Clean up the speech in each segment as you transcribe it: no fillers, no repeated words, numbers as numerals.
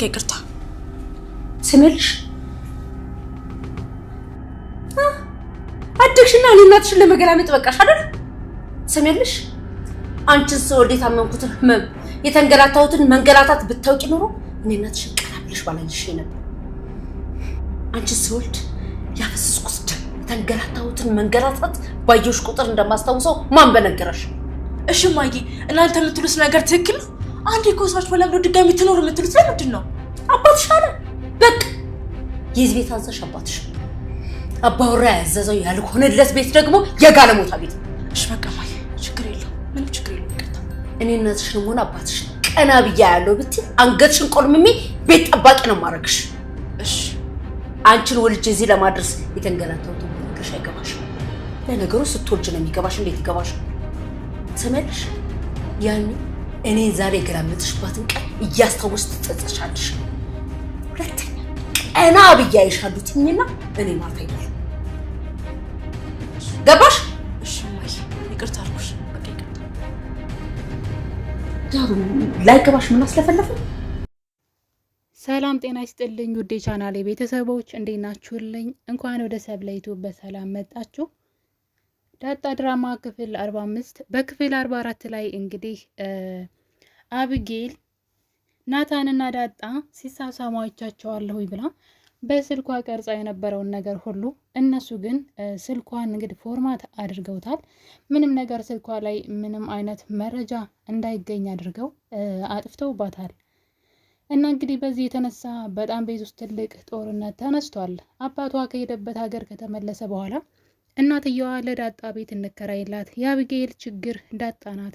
ይቅርታ ስሜልሽ አድክሽና እናትሽን ለመገላመጥ በቃሽ አይደል? ስሜልሽ አንቺን ሰውዴ ታመንኩትን ህመም የተንገላታሁትን መንገላታት ብታውቂ ኖሮ እኔ እናትሽን ቀናብልሽ ባላልሽ ነበር። አንቺን ሰውልድ ያፈስስኩት ደም የተንገላታሁትን መንገላታት ባየሽ ቁጥር እንደማስታውሰው ማን በነገረሽ? እሺ ማዬ እናንተ የምትሉት ነገር ትክክል ነው። አንዴ ኮሳች በለምዶ ድጋሚ ትኖር የምትሉት ለምንድን ነው? አባትሽ አለ በቃ የዚህ ቤት አዘሽ አባትሽ አባወራ ያዘዘው ያልሆነለት ቤት ደግሞ የጋለሞታ ቤት። እሺ በቃ ማዬ ችግር የለውም ምንም ችግር የለውም። ይቅርታ እኔ እናትሽንም ሆነ አባትሽን ቀና ብያ ያለው ብትይ አንገትሽን ቆልምሜ ቤት ጠባቂ ነው ማረግሽ። እሺ አንቺን ወልጄ እዚህ ለማድረስ የተንገላታሁት ነገርሽ አይገባሽም። ለነገሩ ስትወልጅ ነው የሚገባሽ። እንዴት ይገባሽ? ትሰሚያለሽ? ያኔ እኔ ዛሬ ገላመጥሽባትን ቀን እያስታወስሽ ትጸጸሻለሽ። ሁለተኛ ቀና ብያ ይሻሉትኝና እኔ ማርታ ይደል ገባሽ? እሺ ማዬ ይቅርታ አልኩሽ። በቃ ይቅርታ። ዳሩ ላይገባሽ ምን አስለፈለፈ? ሰላም ጤና ይስጥልኝ ውዴ ቻናሌ ቤተሰቦች እንዴት ናችሁልኝ? እንኳን ወደ ሰብለ ዩቲዩብ በሰላም መጣችሁ። ዳጣ ድራማ ክፍል 45 በክፍል 44 ላይ እንግዲህ አብጌል ናታንና ዳጣ ሲሳሳሙ አይቻቸዋለሁ ብላ በስልኳ ቀርጻ የነበረውን ነገር ሁሉ እነሱ ግን ስልኳን እንግዲህ ፎርማት አድርገውታል። ምንም ነገር ስልኳ ላይ ምንም አይነት መረጃ እንዳይገኝ አድርገው አጥፍተውባታል። እና እንግዲህ በዚህ የተነሳ በጣም ቤት ውስጥ ትልቅ ጦርነት ተነስቷል። አባቷ ከሄደበት ሀገር ከተመለሰ በኋላ እናትየዋ ለዳጣ ቤት እንከራይላት፣ የአብጌል ችግር ዳጣ ናት፣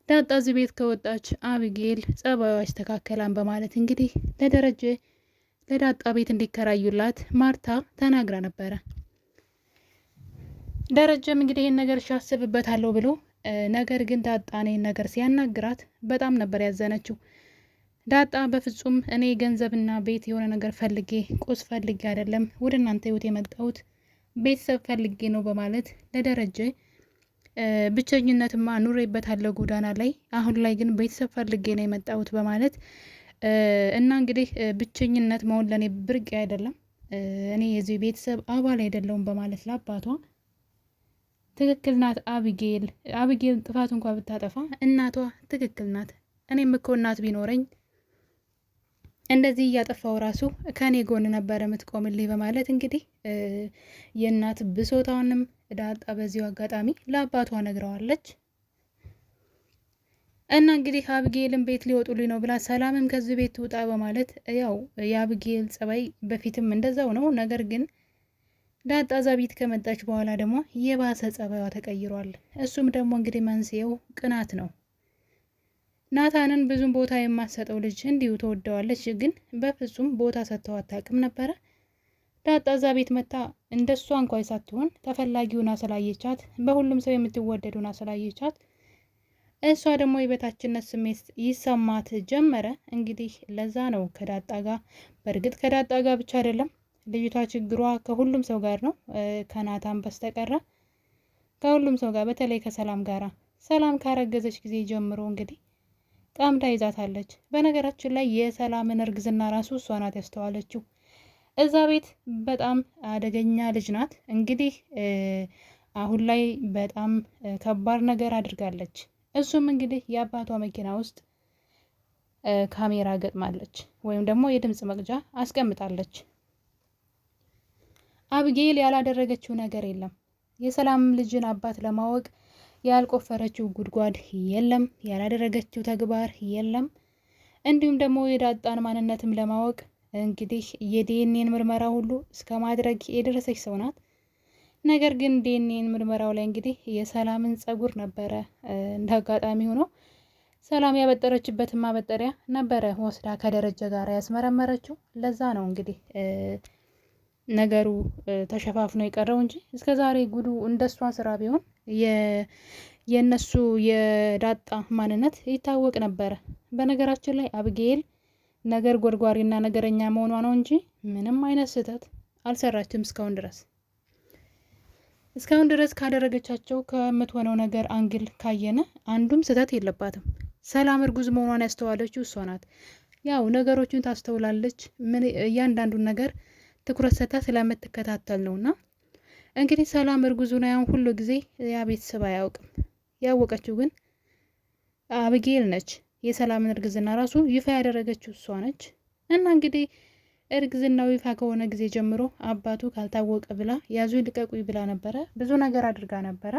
ዳጣ እዚህ ቤት ከወጣች አብጌል ጸባዩ ይስተካከላን በማለት እንግዲህ ለደረጀ ለዳጣ ቤት እንዲከራዩላት ማርታ ተናግራ ነበረ። ደረጀም እንግዲህ ይህን ነገር አስብበታለሁ ብሎ ነገር ግን ዳጣ ይህን ነገር ሲያናግራት በጣም ነበር ያዘነችው። ዳጣ በፍጹም እኔ ገንዘብና ቤት የሆነ ነገር ፈልጌ ቁስ ፈልጌ አይደለም ወደ እናንተ ህይወት የመጣሁት ቤተሰብ ፈልጌ ነው በማለት ለደረጀ ብቸኝነትማ ኑሬበታለሁ ጎዳና ላይ፣ አሁን ላይ ግን ቤተሰብ ፈልጌ ነው የመጣሁት በማለት እና እንግዲህ ብቸኝነት መሆን ለእኔ ብርቅ አይደለም፣ እኔ የዚህ ቤተሰብ አባል አይደለሁም በማለት ለአባቷ ትክክል ናት አብጌል ጥፋት እንኳ ብታጠፋ እናቷ ትክክል ናት፣ እኔም እኮ እናት ቢኖረኝ እንደዚህ እያጠፋው ራሱ ከኔ ጎን ነበረ የምትቆምልኝ በማለት እንግዲህ የእናት ብሶታውንም ዳጣ በዚሁ አጋጣሚ ለአባቷ ነግረዋለች። እና እንግዲህ አብጌልም ቤት ሊወጡልኝ ነው ብላ ሰላምም ከዚህ ቤት ትውጣ በማለት ያው የአብጌል ጸባይ በፊትም እንደዛው ነው። ነገር ግን ዳጣ እዛ ቤት ከመጣች በኋላ ደግሞ የባሰ ጸባይዋ ተቀይሯል። እሱም ደግሞ እንግዲህ መንስኤው ቅናት ነው። ናታንን ብዙም ቦታ የማሰጠው ልጅ እንዲሁ ተወደዋለች፣ ግን በፍጹም ቦታ ሰጥተው አታውቅም ነበረ። ዳጣ እዛ ቤት መታ እንደሷ እንኳን ሳትሆን ተፈላጊውና ስላየቻት በሁሉም ሰው የምትወደዱና ስላየቻት እሷ ደግሞ የበታችነት ስሜት ይሰማት ጀመረ። እንግዲህ ለዛ ነው ከዳጣ ጋር በእርግጥ ከዳጣ ጋር ብቻ አይደለም ልጅቷ ችግሯ ከሁሉም ሰው ጋር ነው፣ ከናታን በስተቀረ ከሁሉም ሰው ጋር በተለይ ከሰላም ጋራ ሰላም ካረገዘች ጊዜ ጀምሮ እንግዲህ ጣምዳ ይዛታለች። በነገራችን ላይ የሰላምን እርግዝና ራሱ እሷ ናት ያስተዋለችው። እዛ ቤት በጣም አደገኛ ልጅ ናት። እንግዲህ አሁን ላይ በጣም ከባድ ነገር አድርጋለች። እሱም እንግዲህ የአባቷ መኪና ውስጥ ካሜራ ገጥማለች ወይም ደግሞ የድምፅ መቅጃ አስቀምጣለች። አብጌል ያላደረገችው ነገር የለም። የሰላም ልጅን አባት ለማወቅ ያልቆፈረችው ጉድጓድ የለም፣ ያላደረገችው ተግባር የለም። እንዲሁም ደግሞ የዳጣን ማንነትም ለማወቅ እንግዲህ የዲኤንኤን ምርመራ ሁሉ እስከ ማድረግ የደረሰች ሰው ናት። ነገር ግን ዲኤንኤን ምርመራው ላይ እንግዲህ የሰላምን ጸጉር ነበረ እንደ አጋጣሚ ሆኖ ሰላም ያበጠረችበትን ማበጠሪያ ነበረ ወስዳ ከደረጀ ጋር ያስመረመረችው። ለዛ ነው እንግዲህ ነገሩ ተሸፋፍኖ የቀረው እንጂ እስከዛሬ ጉዱ እንደሷ ስራ ቢሆን የነሱ የዳጣ ማንነት ይታወቅ ነበረ። በነገራችን ላይ አብጌል ነገር ጎርጓሪና ነገረኛ መሆኗ ነው እንጂ ምንም አይነት ስህተት አልሰራችም እስካሁን ድረስ ካደረገቻቸው ከምትሆነው ነገር አንግል ካየነ አንዱም ስህተት የለባትም። ሰላም እርጉዝ መሆኗን ያስተዋለችው እሷ ናት። ያው ነገሮችን ታስተውላለች። ምን እያንዳንዱን ነገር ትኩረት ሰጥታ ስለምትከታተል ነውና እንግዲህ ሰላም እርጉዙን ያን ሁሉ ጊዜ ያ ቤተሰብ አያውቅም። ያወቀችው ግን አብጌል ነች። የሰላምን እርግዝና ራሱ ይፋ ያደረገችው እሷ ነች። እና እንግዲህ እርግዝናው ይፋ ከሆነ ጊዜ ጀምሮ አባቱ ካልታወቀ ብላ ያዙ ልቀቁኝ ብላ ነበረ። ብዙ ነገር አድርጋ ነበረ።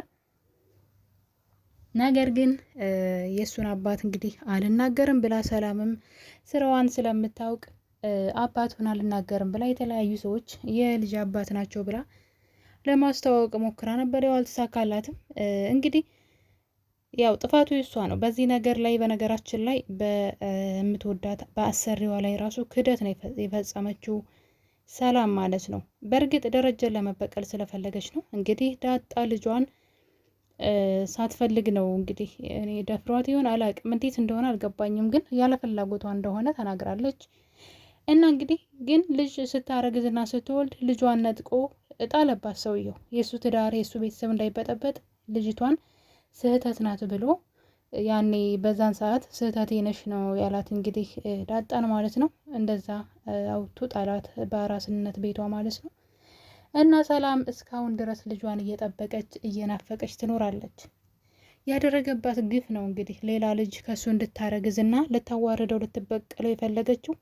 ነገር ግን የእሱን አባት እንግዲህ አልናገርም ብላ ሰላምም ስራዋን ስለምታውቅ አባቱን አልናገርም ብላ የተለያዩ ሰዎች የልጅ አባት ናቸው ብላ ለማስተዋወቅ ሞክራ ነበር። ያው አልተሳካላትም። እንግዲህ ያው ጥፋቱ የሷ ነው በዚህ ነገር ላይ። በነገራችን ላይ በምትወዳት በአሰሪዋ ላይ ራሱ ክህደት ነው የፈጸመችው ሰላም ማለት ነው። በእርግጥ ደረጃን ለመበቀል ስለፈለገች ነው። እንግዲህ ዳጣ ልጇን ሳትፈልግ ነው እንግዲህ እኔ ደፍሯት ይሆን አላቅም፣ እንዴት እንደሆነ አልገባኝም፣ ግን ያለ ፍላጎቷ እንደሆነ ተናግራለች። እና እንግዲህ ግን ልጅ ስታረግዝና ስትወልድ ልጇን ነጥቆ ጣለባት ሰውየው። የእሱ ትዳር የእሱ ቤተሰብ እንዳይበጠበጥ ልጅቷን ስህተት ናት ብሎ ያኔ በዛን ሰዓት ስህተቴ ነሽ ነው ያላት። እንግዲህ ዳጣን ማለት ነው። እንደዛ አውቶ ጣላት በአራስነት ቤቷ ማለት ነው። እና ሰላም እስካሁን ድረስ ልጇን እየጠበቀች እየናፈቀች ትኖራለች። ያደረገባት ግፍ ነው እንግዲህ ሌላ ልጅ ከሱ እንድታረግዝና ልታዋርደው ልትበቀለው የፈለገችው።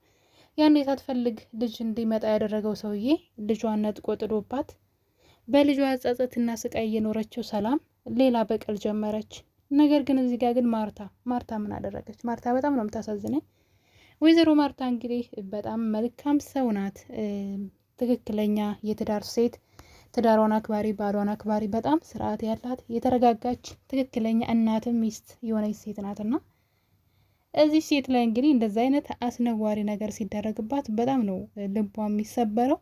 ያኔ ሳትፈልግ ልጅ እንዲመጣ ያደረገው ሰውዬ ልጇን ነጥቆ ጥሎባት በልጇ ጸጸትና ስቃይ እየኖረችው ሰላም ሌላ በቀል ጀመረች። ነገር ግን እዚህ ጋር ግን ማርታ ምን አደረገች? ማርታ በጣም ነው የምታሳዝነኝ። ወይዘሮ ማርታ እንግዲህ በጣም መልካም ሰው ናት። ትክክለኛ የትዳር ሴት፣ ትዳሯን አክባሪ፣ ባሏን አክባሪ፣ በጣም ስርዓት ያላት የተረጋጋች ትክክለኛ እናትም ሚስት የሆነች ሴት ናትና እዚህ ሴት ላይ እንግዲህ እንደዛ አይነት አስነዋሪ ነገር ሲደረግባት በጣም ነው ልቧ የሚሰበረው።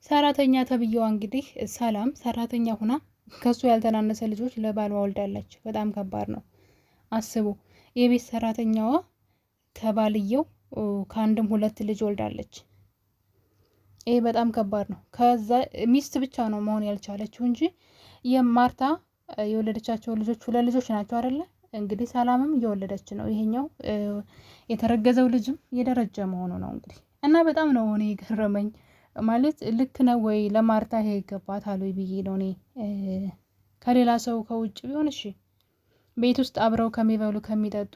ሰራተኛ ተብዬዋ እንግዲህ ሰላም ሰራተኛ ሁና ከሱ ያልተናነሰ ልጆች ለባሏ ወልዳለች። በጣም ከባድ ነው። አስቡ፣ የቤት ሰራተኛዋ ከባልየው ከአንድም ሁለት ልጅ ወልዳለች። ይሄ በጣም ከባድ ነው። ከዛ ሚስት ብቻ ነው መሆን ያልቻለችው እንጂ የማርታ የወለደቻቸው ልጆች ሁለት ልጆች ናቸው አይደለ? እንግዲህ ሰላምም እየወለደች ነው። ይሄኛው የተረገዘው ልጅም የደረጀ መሆኑ ነው እንግዲህ። እና በጣም ነው እኔ ገረመኝ። ማለት ልክ ነው ወይ ለማርታ ይሄ ይገባታል ወይ ብዬ ነው እኔ። ከሌላ ሰው ከውጭ ቢሆን እሺ፣ ቤት ውስጥ አብረው ከሚበሉ ከሚጠጡ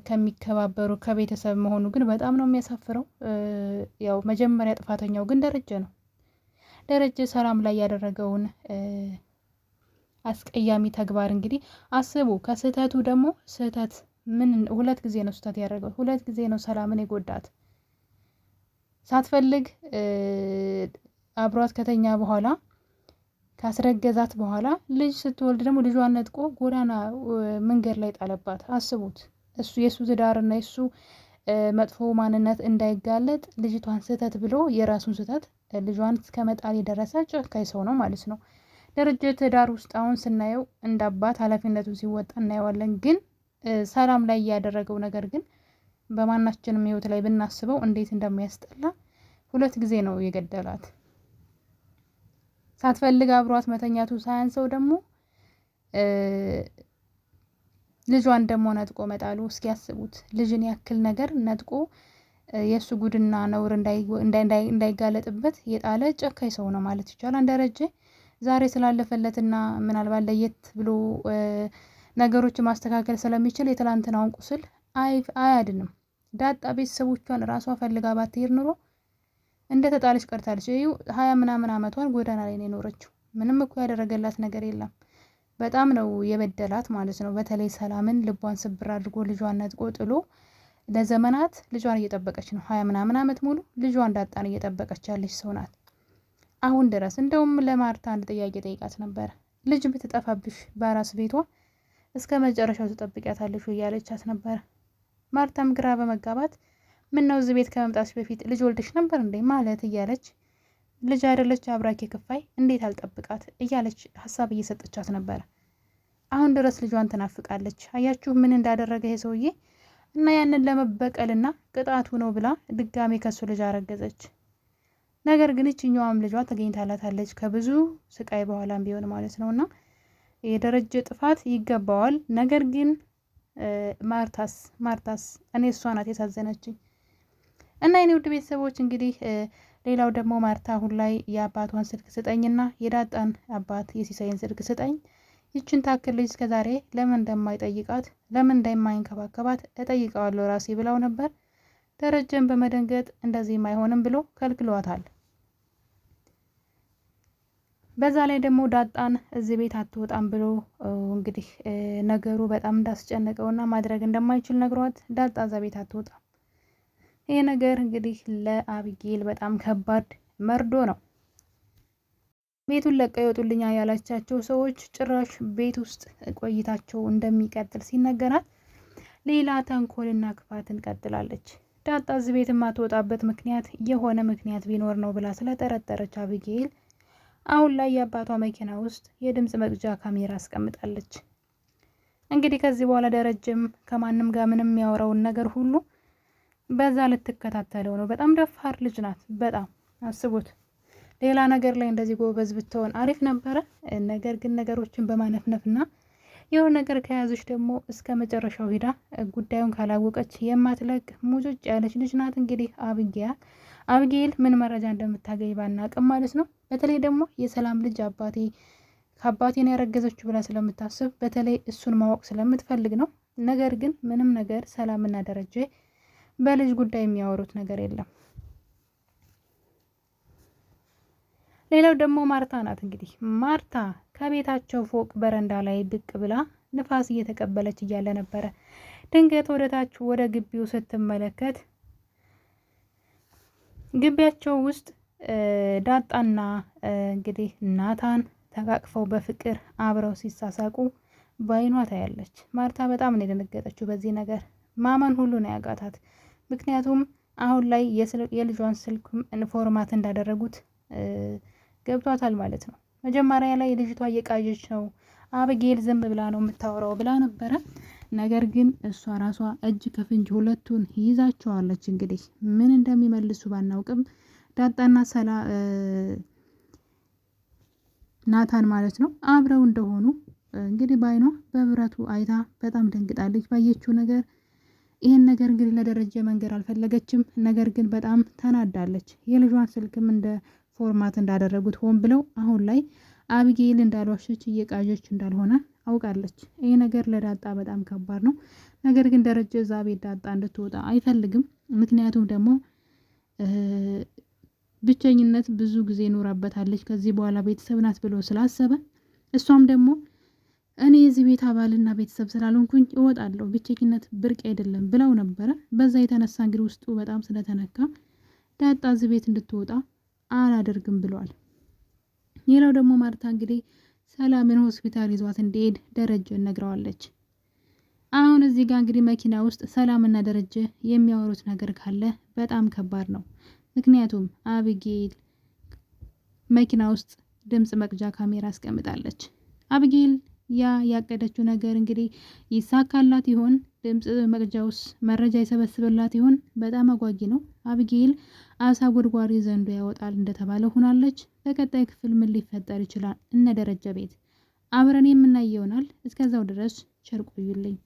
ከሚከባበሩ ከቤተሰብ መሆኑ ግን በጣም ነው የሚያሳፍረው። ያው መጀመሪያ ጥፋተኛው ግን ደረጀ ነው። ደረጀ ሰላም ላይ ያደረገውን አስቀያሚ ተግባር እንግዲህ አስቡ። ከስህተቱ ደግሞ ስህተት ምን ሁለት ጊዜ ነው ስህተት ያደረገው። ሁለት ጊዜ ነው ሰላምን የጎዳት። ሳትፈልግ አብሯት ከተኛ በኋላ ካስረገዛት በኋላ ልጅ ስትወልድ ደግሞ ልጇን ነጥቆ ጎዳና መንገድ ላይ ጣለባት። አስቡት። እሱ የእሱ ትዳርና የእሱ መጥፎ ማንነት እንዳይጋለጥ ልጅቷን ስህተት ብሎ የራሱን ስህተት ልጇን እስከ መጣል የደረሰ ጨካኝ ሰው ነው ማለት ነው። ደረጀ ትዳር ውስጥ አሁን ስናየው እንደ አባት ኃላፊነቱን ሲወጣ እናየዋለን። ግን ሰላም ላይ ያደረገው ነገር ግን በማናችንም ህይወት ላይ ብናስበው እንዴት እንደሚያስጠላ። ሁለት ጊዜ ነው የገደላት። ሳትፈልግ አብሯት መተኛቱ ሳያንሰው ደግሞ ልጇን ደግሞ ነጥቆ መጣሉ። እስኪ ያስቡት። ልጅን ያክል ነገር ነጥቆ የእሱ ጉድና ነውር እንዳይጋለጥበት የጣለ ጨካኝ ሰው ነው ማለት ይቻላል ደረጀ። ዛሬ ስላለፈለትና ምናልባት ለየት ብሎ ነገሮችን ማስተካከል ስለሚችል የትላንትናውን ቁስል አያድንም። ዳጣ ቤተሰቦቿን ራሷ ፈልጋ ባትሄድ ኑሮ እንደ ተጣለች ቀርታለች። ይኸው 20 ምናምን አመቷን ጎዳና ላይ ነው የኖረችው። ምንም እኮ ያደረገላት ነገር የለም። በጣም ነው የበደላት ማለት ነው። በተለይ ሰላምን ልቧን ስብር አድርጎ ልጇን ነጥቆ ጥሎ ለዘመናት ልጇን እየጠበቀች ነው። 20 ምናምን አመት ሙሉ ልጇን ዳጣን እየጠበቀች ያለች ሰው ናት አሁን ድረስ። እንደውም ለማርታ አንድ ጥያቄ ጠይቃት ነበር። ልጅ ብትጠፋብሽ በአራስ ቤቷ እስከ መጨረሻው ትጠብቂያታለሽ እያለቻት ነበር። ማርታም ግራ በመጋባት ምን ነው እዚህ ቤት ከመምጣትሽ በፊት ልጅ ወልደሽ ነበር እንዴ ማለት እያለች ልጅ አይደለች አብራኬ ክፋይ እንዴት አልጠብቃት እያለች ሀሳብ እየሰጠቻት ነበር። አሁን ድረስ ልጇን ትናፍቃለች። አያችሁ ምን እንዳደረገ ይሄ ሰውዬ። እና ያንን ለመበቀልና ቅጣቱ ነው ብላ ድጋሜ ከሱ ልጅ አረገዘች። ነገር ግን እችኛዋም ልጇ ተገኝታላታለች ከብዙ ስቃይ በኋላም ቢሆን ማለት ነውና የደረጀ ጥፋት ይገባዋል። ነገር ግን ማርታስ እኔ እሷ ናት ያሳዘነችኝ። እና የኔ ውድ ቤተሰቦች እንግዲህ ሌላው ደግሞ ማርታ አሁን ላይ የአባቷን ስልክ ስጠኝና የዳጣን አባት የሲሳይን ስልክ ስጠኝ፣ ይችን ታክል ልጅ እስከዛሬ ለምን እንደማይጠይቃት ለምን እንደማይንከባከባት እጠይቀዋለሁ ራሴ ብለው ነበር። ደረጀን በመደንገጥ እንደዚህም አይሆንም ብሎ ከልክሏታል። በዛ ላይ ደግሞ ዳጣን እዚህ ቤት አትወጣም ብሎ እንግዲህ ነገሩ በጣም እንዳስጨነቀውና ማድረግ እንደማይችል ነግሯት ዳጣ እዛ ቤት አትወጣም። ይሄ ነገር እንግዲህ ለአቢጌል በጣም ከባድ መርዶ ነው። ቤቱን ለቀው ይወጡልኛ ያላቻቸው ሰዎች ጭራሽ ቤት ውስጥ ቆይታቸው እንደሚቀጥል ሲነገራት ሌላ ተንኮልና ክፋትን ቀጥላለች። ዳጣ እዚህ ቤት የማትወጣበት ምክንያት የሆነ ምክንያት ቢኖር ነው ብላ ስለጠረጠረች አቢጌል አሁን ላይ የአባቷ መኪና ውስጥ የድምጽ መቅጃ ካሜራ አስቀምጣለች። እንግዲህ ከዚህ በኋላ ደረጀም ከማንም ጋር ምንም የሚያወራውን ነገር ሁሉ በዛ ልትከታተለው ነው። በጣም ደፋር ልጅ ናት። በጣም አስቡት። ሌላ ነገር ላይ እንደዚህ ጎበዝ ብትሆን አሪፍ ነበረ። ነገር ግን ነገሮችን በማነፍነፍና የሆነ ነገር ከያዘች ደግሞ እስከ መጨረሻው ሂዳ ጉዳዩን ካላወቀች የማትለቅ ሙጭጭ ያለች ልጅ ናት። እንግዲህ አቢጌል ምን መረጃ እንደምታገኝ ባናቅም ማለት ነው። በተለይ ደግሞ የሰላም ልጅ ከአባቴን ያረገዘችው ብላ ስለምታስብ በተለይ እሱን ማወቅ ስለምትፈልግ ነው። ነገር ግን ምንም ነገር ሰላምና ደረጀ በልጅ ጉዳይ የሚያወሩት ነገር የለም። ሌላው ደግሞ ማርታ ናት። እንግዲህ ማርታ ከቤታቸው ፎቅ በረንዳ ላይ ብቅ ብላ ንፋስ እየተቀበለች እያለ ነበረ ድንገት ወደ ታች ወደ ግቢው ስትመለከት ግቢያቸው ውስጥ ዳጣና እንግዲህ ናታን ተቃቅፈው በፍቅር አብረው ሲሳሳቁ በአይኗ ታያለች። ማርታ በጣም ነው የደነገጠችው በዚህ ነገር። ማመን ሁሉ ነው ያቃታት። ምክንያቱም አሁን ላይ የልጇን ስልክ ፎርማት እንዳደረጉት ገብቷታል ማለት ነው። መጀመሪያ ላይ ልጅቷ እየቃዠች ነው፣ አቢጌል ዝም ብላ ነው የምታወራው ብላ ነበረ። ነገር ግን እሷ ራሷ እጅ ከፍንጅ ሁለቱን ይዛቸዋለች። እንግዲህ ምን እንደሚመልሱ ባናውቅም ዳጣና ናታን ማለት ነው አብረው እንደሆኑ እንግዲህ በአይኗ በብረቱ አይታ በጣም ደንግጣለች ባየችው ነገር። ይህን ነገር እንግዲህ ለደረጀ መንገር አልፈለገችም። ነገር ግን በጣም ተናዳለች። የልጇን ስልክም እንደ ፎርማት እንዳደረጉት ሆን ብለው አሁን ላይ አቢጌል እንዳልዋሸች እየቃዠች እንዳልሆነ አውቃለች። ይህ ነገር ለዳጣ በጣም ከባድ ነው። ነገር ግን ደረጀ እዛ ቤት ዳጣ እንድትወጣ አይፈልግም። ምክንያቱም ደግሞ ብቸኝነት ብዙ ጊዜ ኖራበታለች። ከዚህ በኋላ ቤተሰብ ናት ብሎ ስላሰበ እሷም ደግሞ እኔ የዚህ ቤት አባልና ቤተሰብ ስላልሆንኩኝ እወጣለሁ፣ ብቸኝነት ብርቅ አይደለም ብለው ነበረ። በዛ የተነሳ እንግዲህ ውስጡ በጣም ስለተነካ ዳጣ እዚህ ቤት እንድትወጣ አላደርግም ብሏል። ሌላው ደግሞ ማርታ እንግዲህ ሰላምን ሆስፒታል ይዟት እንዲሄድ ደረጀ ነግረዋለች። አሁን እዚህ ጋር እንግዲህ መኪና ውስጥ ሰላምና ደረጀ የሚያወሩት ነገር ካለ በጣም ከባድ ነው። ምክንያቱም አቢጌል መኪና ውስጥ ድምጽ መቅጃ ካሜራ አስቀምጣለች። አቢጌል ያቀደችው ነገር እንግዲህ ይሳካላት ይሆን? ድምጽ መቅጃ ውስጥ መረጃ ይሰበስብላት ይሆን? በጣም አጓጊ ነው። አቢጌል አሳ ጉድጓድ ዘንዶ ያወጣል እንደተባለ ሆናለች። በቀጣይ ክፍል ምን ሊፈጠር ይችላል እነ ደረጀ ቤት አብረን የምናየው ይሆናል። እስከዛው ድረስ ቸር ቆዩልኝ።